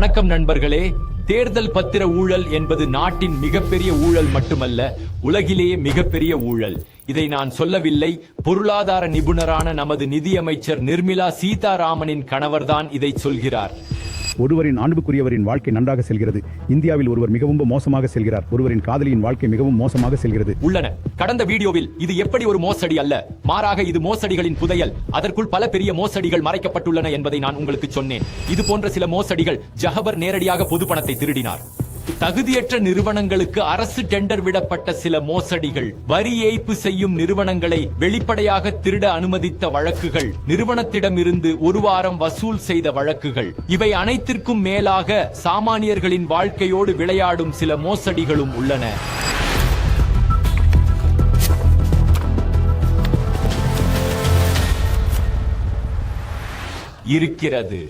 வணக்கம் நண்பர்களே. தேர்தல் பத்திர ஊழல் என்பது நாட்டின் மிகப்பெரிய ஊழல் மட்டுமல்ல, உலகிலேயே மிகப்பெரிய ஊழல். இதை நான் சொல்லவில்லை, பொருளாதார நிபுணரான நமது நிதியமைச்சர் நிர்மலா சீதாராமனின் கணவர்தான் இதை சொல்கிறார். ஒருவரின் அன்புக்குரியவரின் வாழ்க்கை நன்றாக செல்கிறது. இந்தியாவில் ஒருவர் மிகவும் மோசமாக செல்கிறார். ஒருவரின் காதலியின் வாழ்க்கை மிகவும் மோசமாக செல்கிறது. உள்ளன. கடந்த வீடியோவில் இது எப்படி ஒரு மோசடி அல்ல, மாறாக இது மோசடிகளின் புதையல். அதற்குள் பல பெரிய மோசடிகள் மறைக்கப்பட்டுள்ளன என்பதை நான் உங்களுக்கு சொன்னேன். இது போன்ற சில மோசடிகள். ஜஹபர் நேரடியாக பொது பணத்தை திருடினார். தகுதியற்ற நிறுவனங்களுக்கு அரசு டெண்டர் விடப்பட்ட சில மோசடிகள், வரி ஏய்ப்பு செய்யும் நிறுவனங்களை வெளிப்படையாக திருட அனுமதித்த வழக்குகள், நிறுவனத்திடமிருந்து ஒரு வாரம் வசூல் செய்த வழக்குகள், இவை அனைத்திற்கும் மேலாக சாமானியர்களின் வாழ்க்கையோடு விளையாடும் சில மோசடிகளும் உள்ளன. இருக்கிறது.